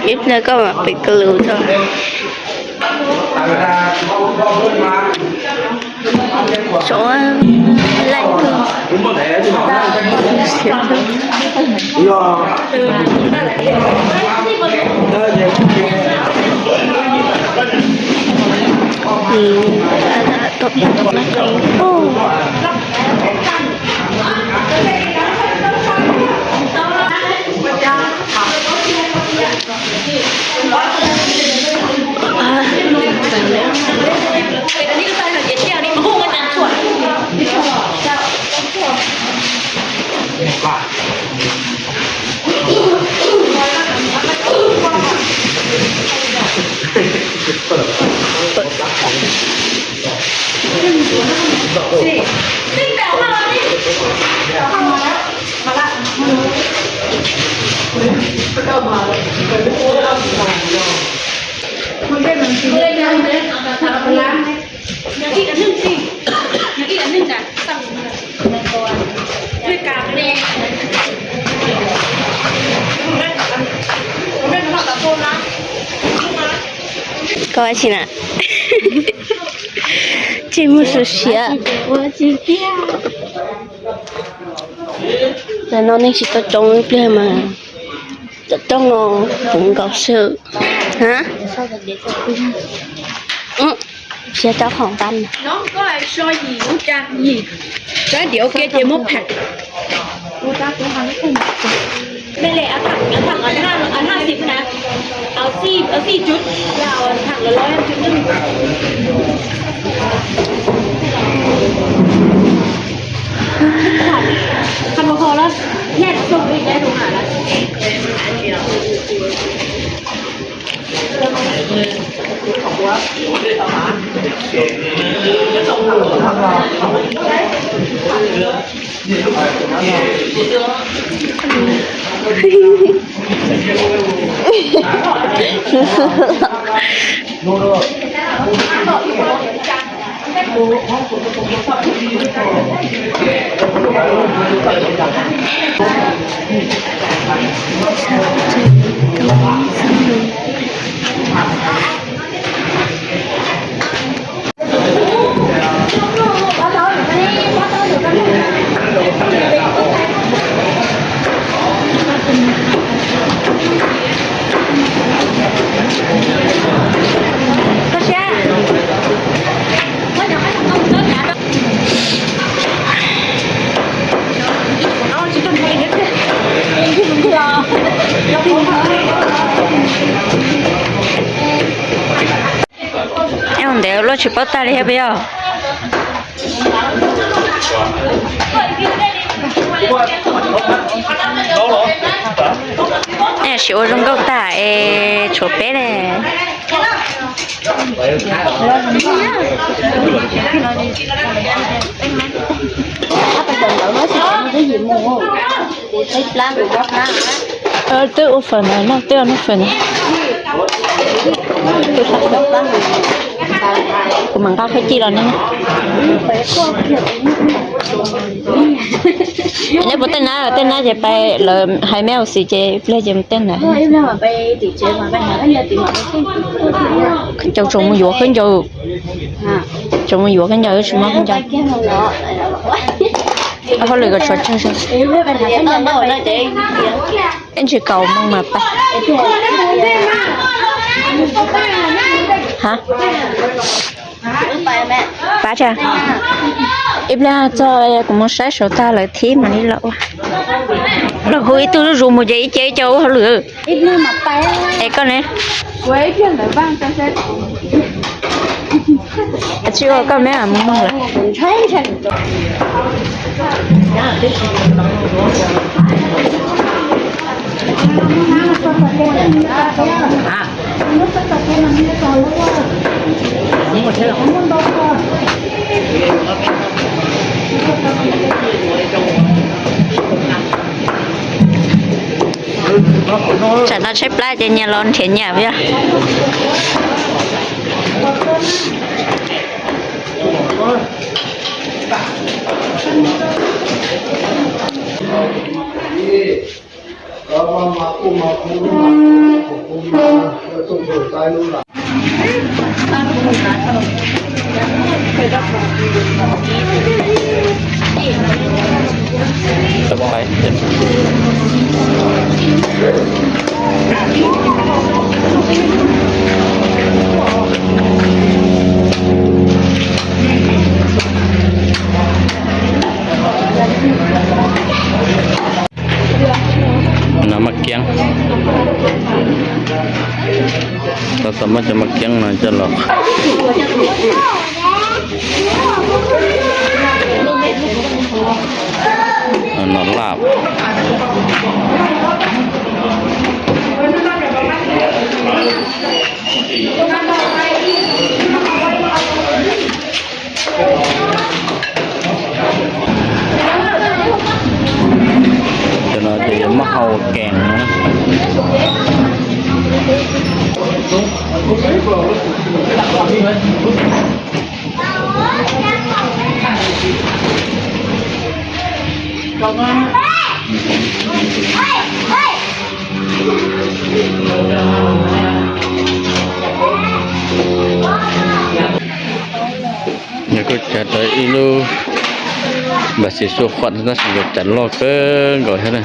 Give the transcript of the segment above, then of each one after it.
ít nữa có mà bị cơ lưu thôi số lạnh thương tốt各位亲爱，这不是鞋，我今天，在那里是个中间嘛，这中哦，很搞笑，hả？sẽ cho phòng tanh. Nó có ai so gì cũng trang gì. Cái điệu kia chỉ một hạt. Bên này ăn thẳng ăn 50 นะเอา4จุดยาวถังละ100จุดนึงคันพอแล้วแยกส่งไปได้ตรงไหนแล้วem để lo chụp bao tay đi hay bây giờ nè xíu trong gốc tay chụp bé này tự phần này nó tự nó phần này của mình có phải chi rồi nên nếu bữa tên nào thì phải là hai mèo xì chế lấy chém tên này trồng một vỏ khấn dầu trồng một vỏ khấn dầu chúng nó khấn dầu có lười cái chuyện chơi em chỉ cầu mong mà ba hả ba cha em là cho cũng muốn sai số ta lại thí mà đi lậu là hồi tôi nó dùng một giấy chế châu hả lừa ấy con này chưa có mấy à mong là chả nó xếp lại trên nhà lon thiệt nhà bây giờ ต่อไปน้ำมะเกียงเราสามารถจะมะเกียงน่าจะหลอกนอนลาบจะนอนจะมะเฮาแกงนะนี่ก็จะได้อีลูบาสิสุขวัญนะสิจะลอกเกินก่อนใช่ไหม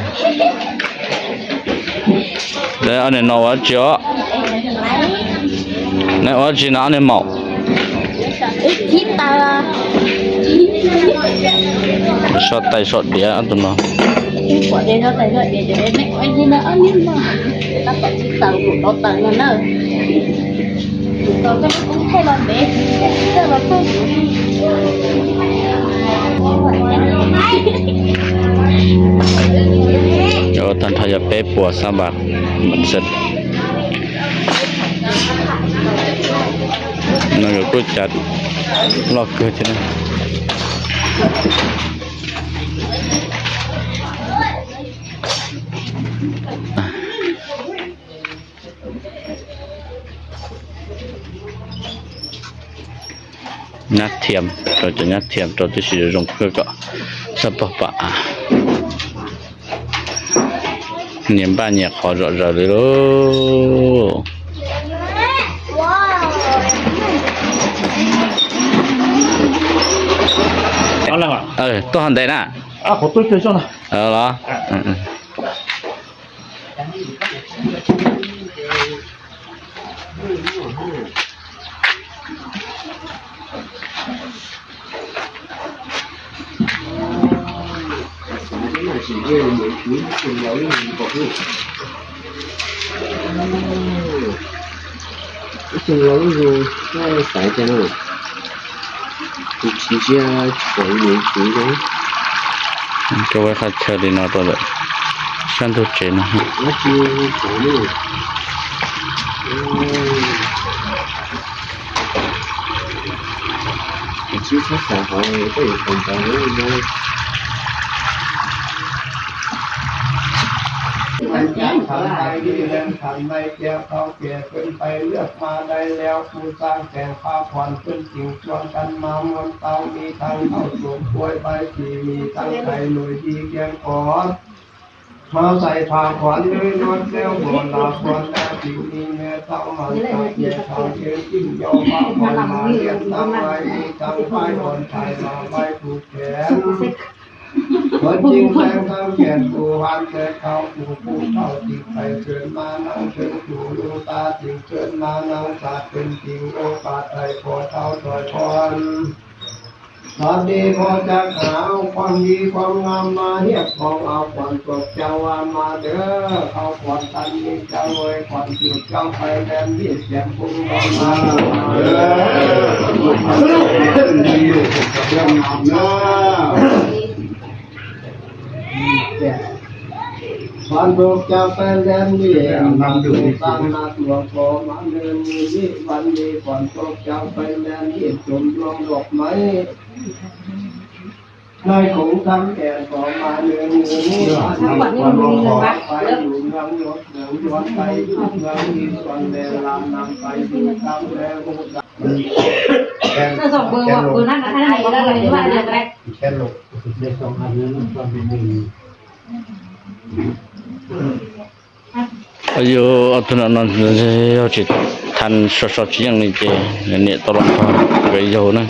แล้วอันนี้นอวเจาะนี่ว่าจีน่าเนี่ยหมอกที่ตาช็อตไตช็อตเดียวอันตัวน้องขวดเดียวใส่ด้วยเดี๋ยวจะได้ไม่ไอ้ที่นะอันนี้มาแล้วก็ชิ้นเต่าถูกเราเต่านั่นเนอะเราก็ต้องให้เราเด็กแต่เราต้องเดี๋ยวท่านทายาเป๊ะปัวสาบากมันเสร็จนั่นก็จัดลอกเกิดใช่ไหมนักเทียมเราจะนักเทียมเราจะsử dụng cái sắp bạ niệm ba nhạc khó rõ rồi đó tôi hành đây nè của tôi chơi cho nào đó trường lớn rồi nó phải cho nó chỉ ra khỏi những chuyện đó cho cái khách chơi đi nó rồi đấy sang tôi chơi nó chưa khỏi nữa chỉ sát xã hội có những phần tờ nữa thôiทำไปดีเล่นทำไปเกี่ยวเขาเกี่ยวขึ้นไปเลือกมาได้แล้วผู้สร้างแก่ข้าผ่อนขึ้นจริงชวนกันมามนเตามีทางเข้าสู่ป่วยไปที่มีตั้งใจหน่วยดีเกียงก่อนมาใส่ผ้าขวัญด้วยนวดแล้วโบนลาควรแล้วสิ่งนี้แม่ต้องมันตาเกี่ยวทางเกี่ยวจิ้มยอมมาผ่อนมาเรียนตั้งไว้มีตั้งไว้บนไทยมาไว้ผูกแขนคนจริงแสงเขาเขียนกูวันเกิดเขาผู้เข้าจิตไปเชิญมานั่งเชิญสู่ดวงตาจิงเชิญมานั่งศาสตร์เป็นจริงโอกาสไทยพอเท่าถอยพรตอนดีพอจะหาความดีความงามมาเรียกของเอาขวัญตกเจ้าว่ามาเด้อเขาขวัญตันนี้เจ้าเว้ยขวัญจุดเจ้าไปแดนที่เสียงพุ่งมาเด้อดีอยู่กับเรื่องงามเนาะวันทุกจะเป็นแดนนี้นำดูตั้งนาตัวโตมาเดินนี้วันนี้ฝนตกจะเป็นแดนนี้จุ่มลงดอกไม้ในของทั้งแก่ก็มาเดินนี้วันนี้มันมีเงินไหมไปอยู่เมืองยศเมืองยศไปอยู่เมืองที่ส่วนแดนลำนำไปอยู่ทำแล้วก็จะส่งเบอร์ว่าเบอร์นั้นนะให้ได้เลยว่าอะไรก็ได้แค่หลบเด็กสองอันนั้นความเป็นหนึ่ง ayo atuna non yo chỉ thành so chỉ yang này chứ nè tao cái dầu nữa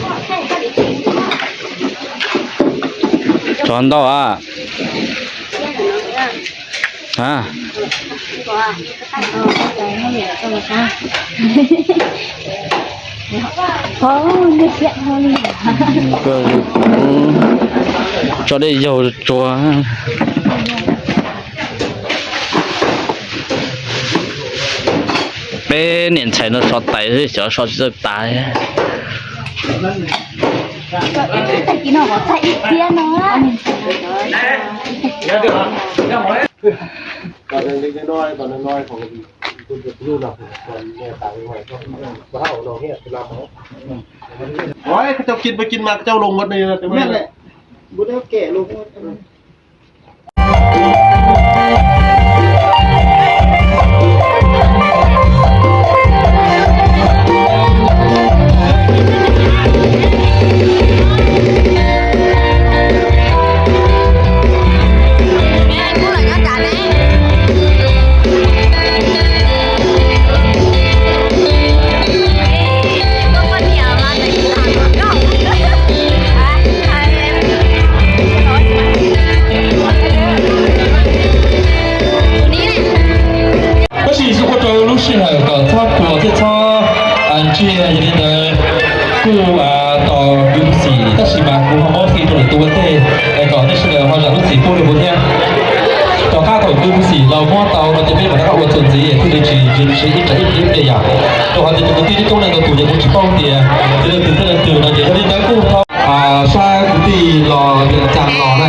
chọn đâu à hả cho đây dầu cho bé年才能刷呆的，小刷这呆。กินหรอใส่อีกเพี้ยนเนาะ ตอนเล็กๆน้อยตอนน้อยของคุณจะรู้หนักตอนแม่ตายไว้ก็บ้าเราเนี่ยเวลาเขาโอ้ยเขาจะกินไปกินมาเจ้าลงวัดนี่นะแต่ไม่แหละบุญแล้วแก่ลงวัดเรา摸到เราจะไม่เหมือนกับว่าส่วนสีคือจะ是一整一的呀，就好像这个地中那个土就不是包的，这个只是土呢，就是那个骨头啊，沙土地老长老呢，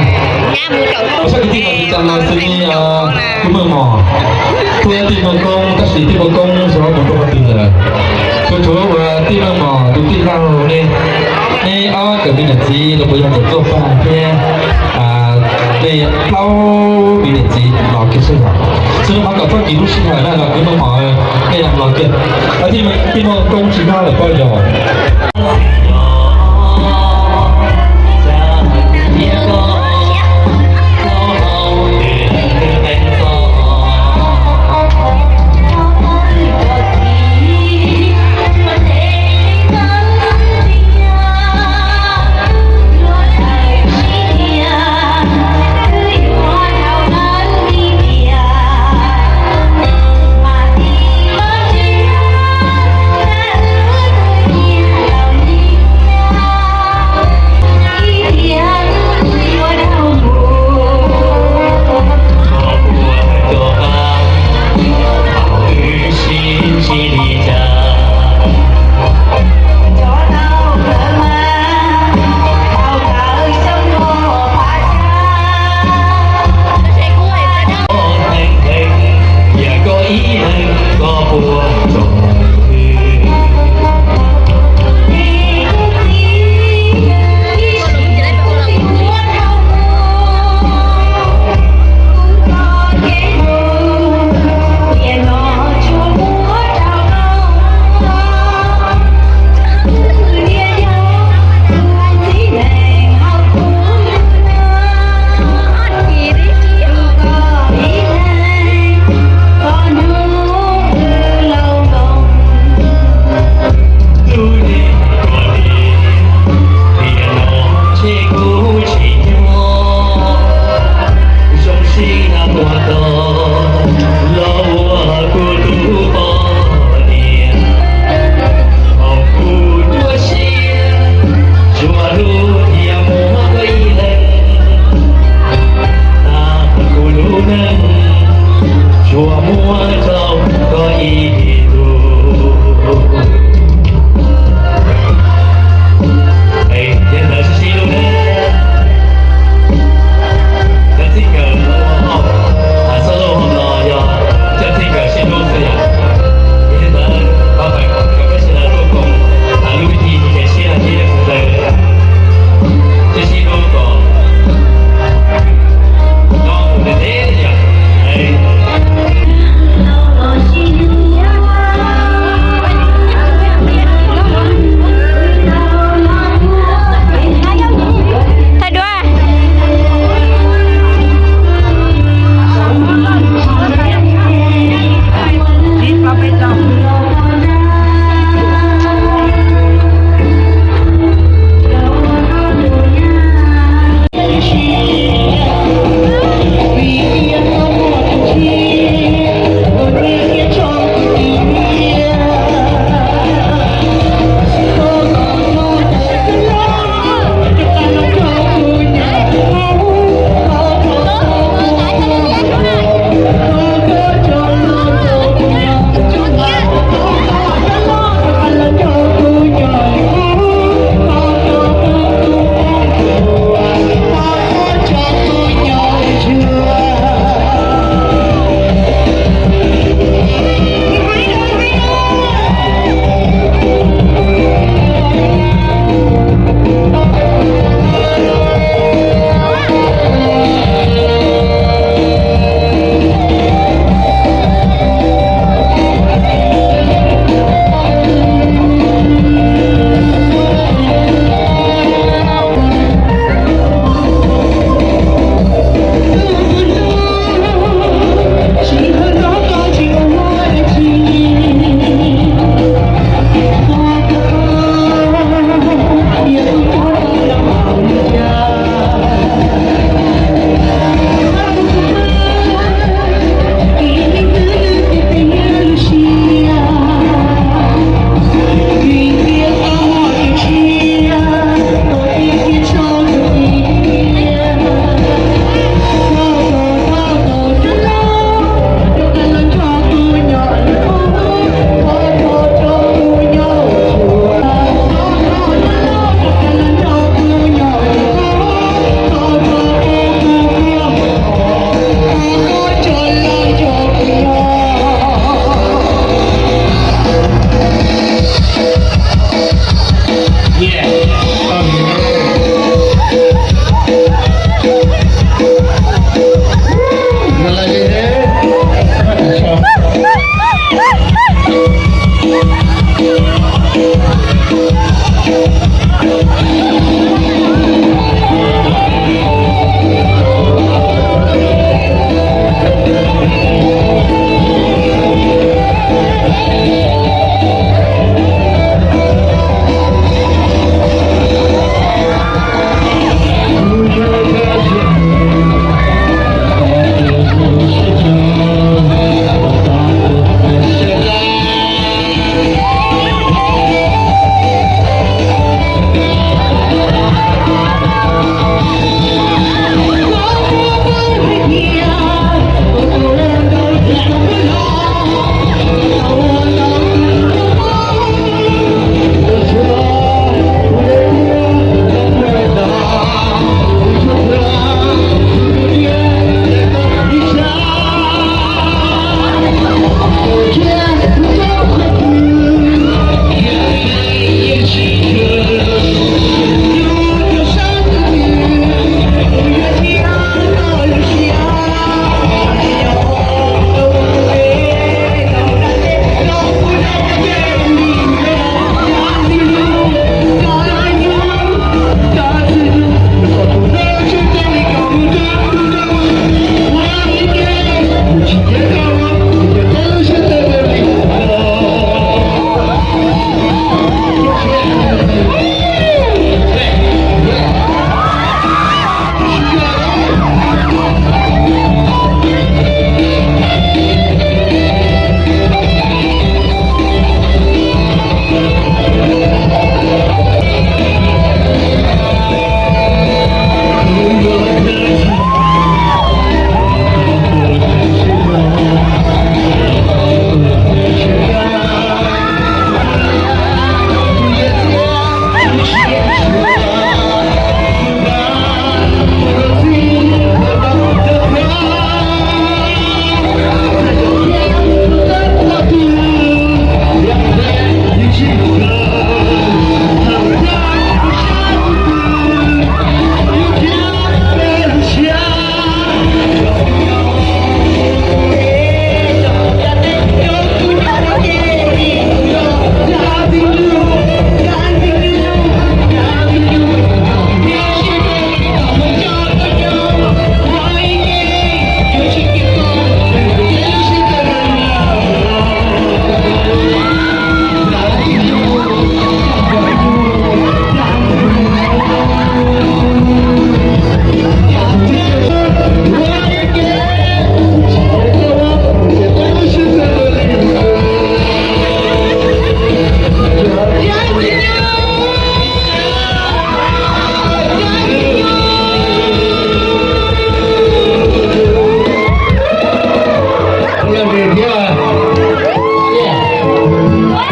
沙土地老长老是你古门嘛，土地门工，但是地门工什么不多的，就除了我地门嘛，土地上呢，你隔壁的鸡都不用做饭呢，你捞别的鸡老给市场。所以เขากับพวกกินลูกชิ้นอะไรเราคือต้องหมอให้ทำเราเก็บแล้วที่มันกงชิ้นข้าวหรือก็ยอ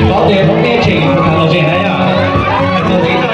好嘅，好嘅，請行路先睇啊，係就幾多啊？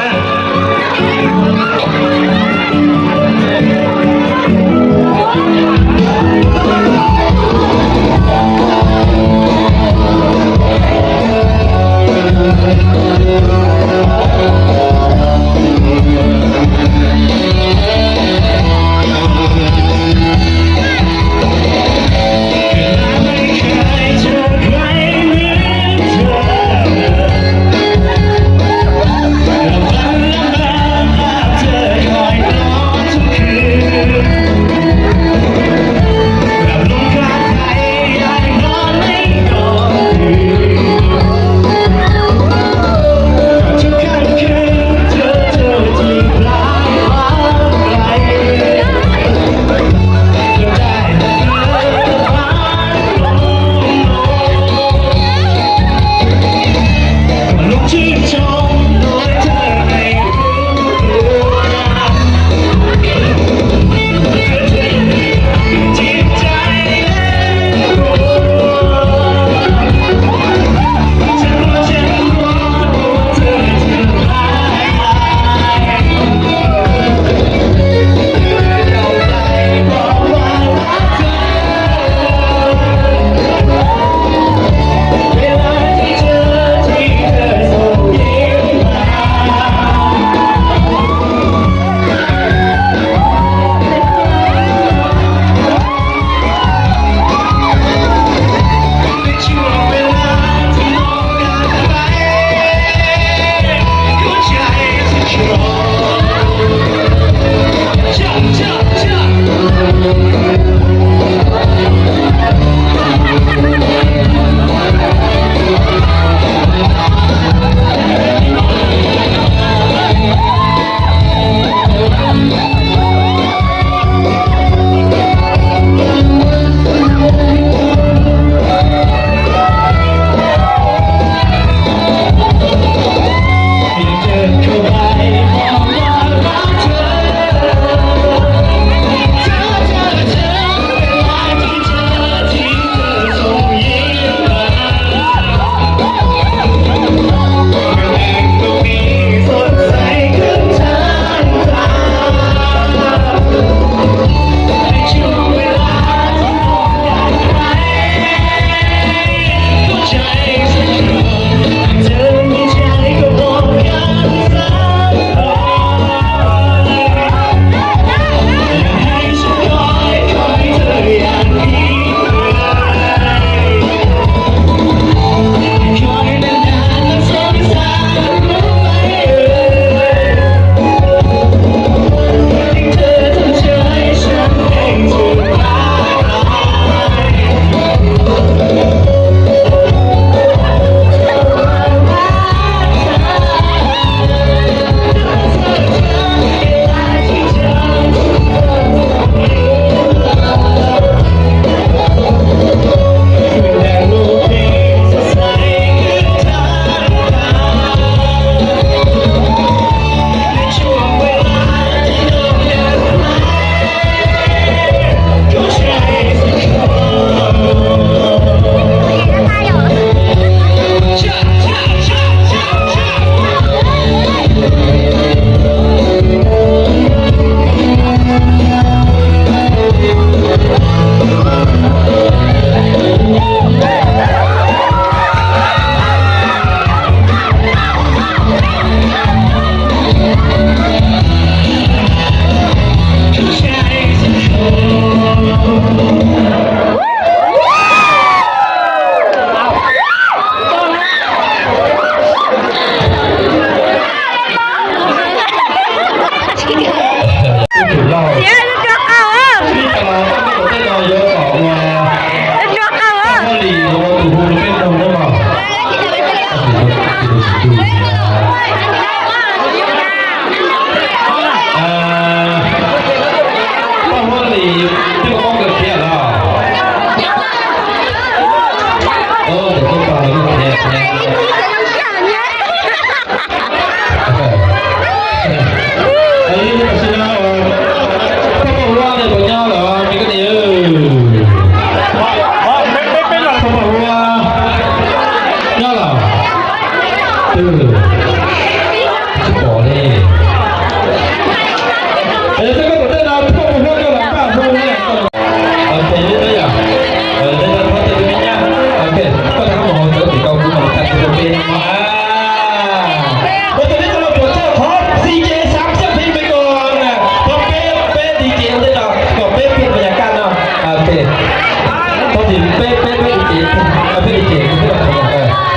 เ bỏ đi thế có thể nào không một hơi là cả thôi nhé ok đấy à đây là có thể đi nha ok có thể một hồi nữa thì câu cũng một cách đầu tiên mà có thể đi cho một chiếc hot CJ 3 phim với con nè còn bé DJ đây nào còn bé phim nhà can nào ok có gì bé DJ cái là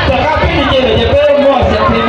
rồi các bé DJ là bé mua sẽ phim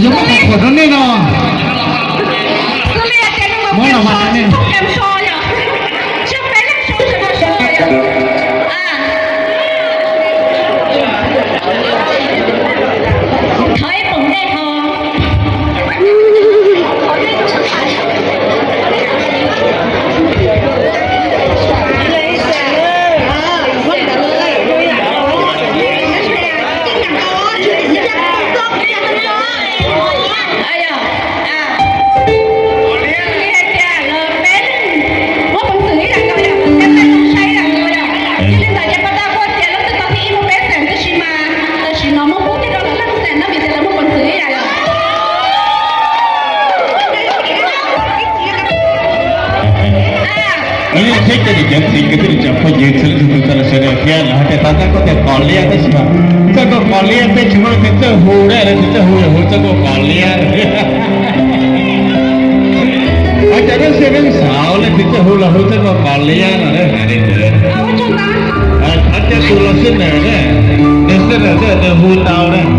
ยังไม่ขวดนั้นแน่นอนเมื่อวันนั้นเนี่ย ini saya jadi jangan kita dicapai jadi selalu sekian lah. Tapi kau tak kalian tu siapa? Kau kalian tu cuma kita hura dan kita hura kau kalian. Acara sering saul kita hura kau kalian ada hari tu. Acara sulah sana ada. Desa ada hura ada.